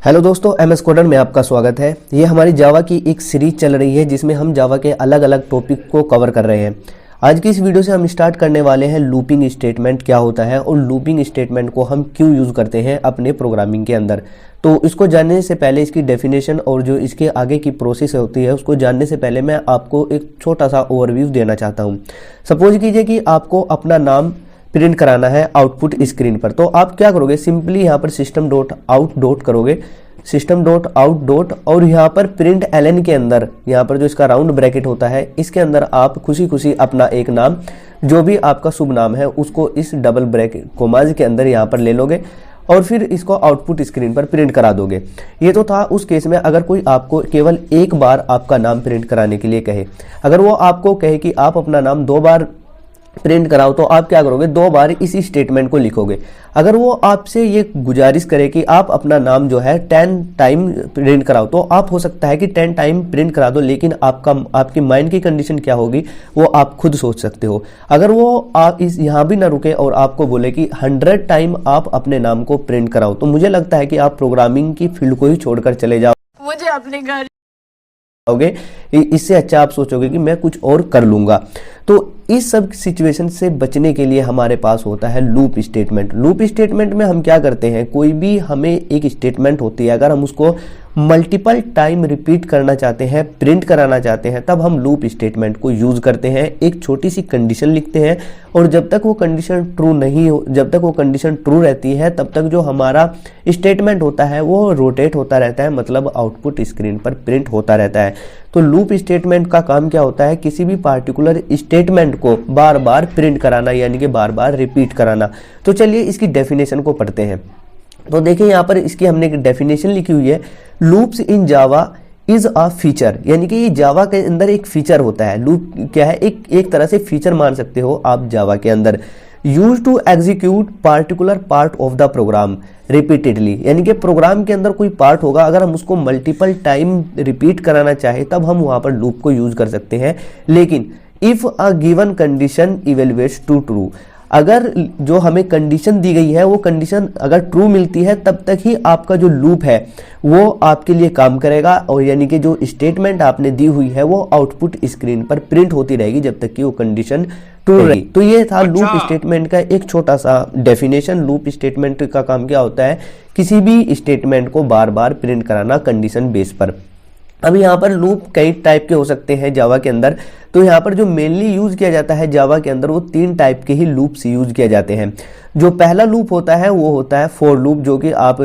Hello दोस्तों, MS coder में आपका स्वागत है। ये हमारी जावा की एक सीरीज चल रही है जिसमें हम जावा के अलग अलग टॉपिक को कवर कर रहे हैं। आज की इस वीडियो से हम स्टार्ट करने वाले हैं लूपिंग स्टेटमेंट क्या होता है और लूपिंग स्टेटमेंट को हम क्यों यूज़ करते हैं अपने प्रोग्रामिंग के अंदर। तो इसको जानने से पहले इसकी डेफिनेशन और जो इसके आगे की प्रोसेस होती है उसको जानने से पहले मैं आपको एक छोटा सा ओवरव्यू देना चाहता हूँ। सपोज कीजिए कि आपको अपना नाम प्रिंट कराना है आउटपुट स्क्रीन पर, तो आप क्या करोगे, सिंपली यहाँ पर सिस्टम डॉट आउट डॉट करोगे, सिस्टम डॉट आउट डॉट, और यहाँ पर प्रिंट एलन के अंदर यहाँ पर जो इसका राउंड ब्रैकेट होता है इसके अंदर आप खुशी खुशी अपना एक नाम जो भी आपका शुभ नाम है उसको इस डबल ब्रैकेट कोमाज के अंदर यहाँ पर ले लोगे और फिर इसको आउटपुट स्क्रीन पर प्रिंट करा दोगे। ये तो था उस केस में अगर कोई आपको केवल एक बार आपका नाम प्रिंट कराने के लिए कहे। अगर वो आपको कहे कि आप अपना नाम 2 बार प्रिंट कराओ तो आप क्या करोगे, 2 बार इसी स्टेटमेंट को लिखोगे। अगर वो आपसे ये गुजारिश करे कि आप अपना नाम जो है 10 टाइम प्रिंट कराओ तो आप हो सकता है कि 10 टाइम प्रिंट करा दो, लेकिन आपकी माइंड की कंडीशन क्या होगी वो आप खुद सोच सकते हो। अगर वो आप इस यहाँ भी ना रुके और आपको बोले कि 100 टाइम आप अपने नाम को प्रिंट कराओ, तो मुझे लगता है कि आप प्रोग्रामिंग की फील्ड को ही छोड़कर चले जाओ, मुझे अपने घर होगे। इससे अच्छा आप सोचोगे कि मैं कुछ और कर लूंगा। तो इस सब सिचुएशन से बचने के लिए हमारे पास होता है लूप स्टेटमेंट। लूप स्टेटमेंट में हम क्या करते हैं, कोई भी हमें एक स्टेटमेंट होती है, अगर हम उसको मल्टीपल टाइम रिपीट करना चाहते हैं, प्रिंट कराना चाहते हैं, तब हम लूप स्टेटमेंट को यूज करते हैं। एक छोटी सी कंडीशन लिखते हैं और जब तक वो कंडीशन ट्रू नहीं हो, जब तक वो कंडीशन ट्रू रहती है तब तक जो हमारा स्टेटमेंट होता है वो रोटेट होता रहता है, मतलब आउटपुट स्क्रीन पर प्रिंट होता रहता है। तो लूप स्टेटमेंट का काम क्या होता है, किसी भी पार्टिकुलर स्टेटमेंट को बार बार प्रिंट कराना, यानी कि बार बार रिपीट कराना। तो चलिए इसकी डेफिनेशन को पढ़ते हैं। तो देखिए यहाँ पर इसकी हमने एक डेफिनेशन लिखी हुई है, loops in Java is a feature, यानी कि ये जावा के अंदर एक फीचर होता है। लूप क्या है, एक तरह से फीचर मान सकते हो आप जावा के अंदर। Use to execute particular part of the program repeatedly, यानी कि प्रोग्राम के अंदर कोई पार्ट होगा, अगर हम उसको मल्टीपल टाइम रिपीट कराना चाहे तब हम वहां पर लूप को यूज कर सकते हैं। लेकिन if a given condition evaluates to true, अगर जो हमें कंडीशन दी गई है वो कंडीशन अगर ट्रू मिलती है तब तक ही आपका जो लूप है वो आपके लिए काम करेगा, और यानी कि जो स्टेटमेंट आपने दी हुई है वो आउटपुट स्क्रीन पर प्रिंट होती रहेगी जब तक कि वो कंडीशन ट्रू रहेगी। तो ये था लूप स्टेटमेंट का एक छोटा सा डेफिनेशन। लूप स्टेटमेंट का काम क्या होता है, किसी भी स्टेटमेंट को बार बार प्रिंट कराना कंडीशन बेस पर। अब यहाँ पर लूप कई टाइप के हो सकते हैं जावा के अंदर। तो यहाँ पर जो मेनली यूज किया जाता है जावा के अंदर वो 3 टाइप के ही लूप्स यूज किया जाते हैं। जो पहला लूप होता है वो होता है फॉर लूप, जो कि आप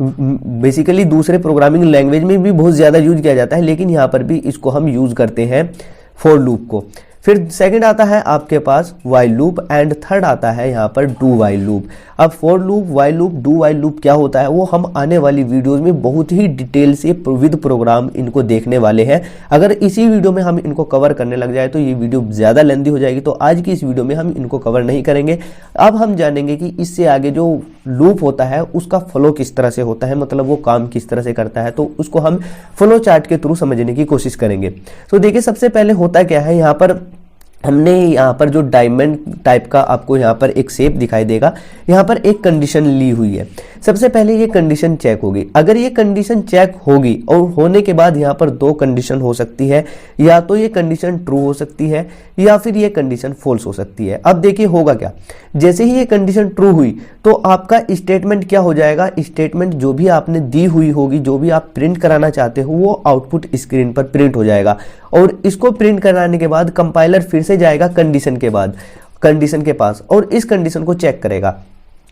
बेसिकली दूसरे प्रोग्रामिंग लैंग्वेज में भी बहुत ज़्यादा यूज किया जाता है, लेकिन यहाँ पर भी इसको हम यूज करते हैं फॉर लूप को। फिर सेकंड आता है आपके पास वाइल लूप, एंड थर्ड आता है यहाँ पर डू वाइल लूप। अब for loop, while loop, do while loop क्या होता है वो हम आने वाली वीडियोस में बहुत ही डिटेल से विद प्रोग्राम इनको देखने वाले हैं। अगर इसी वीडियो में हम इनको कवर करने लग जाए तो ये वीडियो ज़्यादा लेंदी हो जाएगी, तो आज की इस वीडियो में हम इनको कवर नहीं करेंगे। अब हम जानेंगे कि इससे आगे जो लूप होता है उसका फ्लो किस तरह से होता है, मतलब वो काम किस तरह से करता है, तो उसको हम फ्लो चार्ट के थ्रू समझने की कोशिश करेंगे। तो देखिए सबसे पहले होता क्या है, यहाँ पर हमने यहाँ पर जो डायमंड टाइप का आपको यहाँ पर एक शेप दिखाई देगा, यहाँ पर एक कंडीशन ली हुई है। सबसे पहले ये कंडीशन चेक होगी। अगर ये कंडीशन चेक होगी और होने के बाद यहाँ पर 2 कंडीशन हो सकती है, या तो ये कंडीशन ट्रू हो सकती है या फिर ये कंडीशन फॉल्स हो सकती है। अब देखिए होगा क्या, जैसे ही ये कंडीशन ट्रू हुई तो आपका स्टेटमेंट क्या हो जाएगा, स्टेटमेंट जो भी आपने दी हुई होगी, जो भी आप प्रिंट कराना चाहते हो वो आउटपुट स्क्रीन पर प्रिंट हो जाएगा। और इसको प्रिंट कराने के बाद कंपाइलर फिर से जाएगा कंडीशन के पास और इस कंडीशन को चेक करेगा।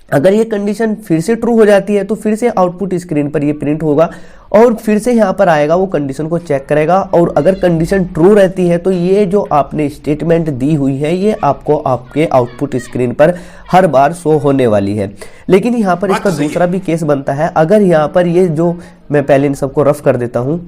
अगर ये कंडीशन फिर से ट्रू हो जाती है तो फिर से आउटपुट स्क्रीन पर ये प्रिंट होगा और फिर से यहाँ पर आएगा, वो कंडीशन को चेक करेगा, और अगर कंडीशन ट्रू रहती है तो ये जो आपने स्टेटमेंट दी हुई है ये आपको आपके आउटपुट स्क्रीन पर हर बार शो होने वाली है। लेकिन यहाँ पर इसका दूसरा भी केस बनता है। अगर यहाँ पर ये जो, मैं पहले इन सबको रफ कर देता हूँ,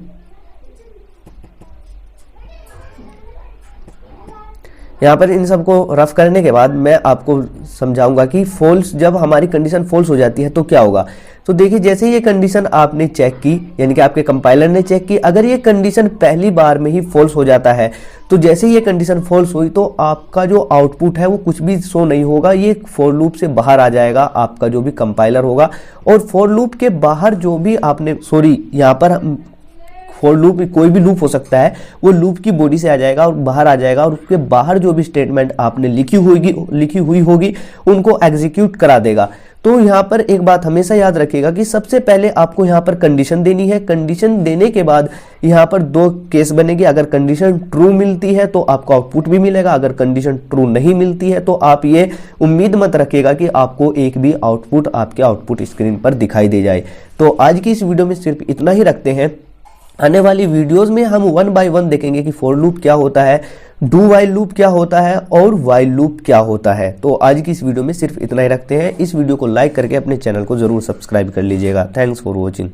यहाँ पर इन सबको रफ करने के बाद मैं आपको समझाऊंगा कि फॉल्स, जब हमारी कंडीशन फॉल्स हो जाती है तो क्या होगा। तो देखिए, जैसे ये कंडीशन आपने चेक की, यानी कि आपके कंपाइलर ने चेक की, अगर ये कंडीशन पहली बार में ही फॉल्स हो जाता है तो जैसे ये कंडीशन फॉल्स हुई तो आपका जो आउटपुट है वो कुछ भी शो नहीं होगा, ये फॉर लूप से बाहर आ जाएगा आपका जो भी कंपाइलर होगा। और फॉर लूप के बाहर जो भी आपने, यहाँ पर फॉर लूप कोई भी लूप हो सकता है, वो लूप की बॉडी से आ जाएगा और बाहर आ जाएगा, और उसके बाहर जो भी स्टेटमेंट आपने लिखी हुई होगी उनको एग्जीक्यूट करा देगा। तो यहाँ पर एक बात हमेशा याद रखिएगा कि सबसे पहले आपको यहाँ पर कंडीशन देनी है। कंडीशन देने के बाद यहाँ पर दो केस बनेगी। अगर कंडीशन ट्रू मिलती है तो आपको आउटपुट भी मिलेगा, अगर कंडीशन ट्रू नहीं मिलती है तो आप ये उम्मीद मत रखिएगा कि आपको एक भी आउटपुट आपके आउटपुट स्क्रीन पर दिखाई दे जाए। तो आज की इस वीडियो में सिर्फ इतना ही रखते हैं। आने वाली वीडियोस में हम 1 बाय 1 देखेंगे कि फॉर लूप क्या होता है, डू वाइल लूप क्या होता है और वाइल लूप क्या होता है। तो आज की इस वीडियो में सिर्फ इतना ही रखते हैं। इस वीडियो को लाइक करके अपने चैनल को जरूर सब्सक्राइब कर लीजिएगा। Thanks for watching.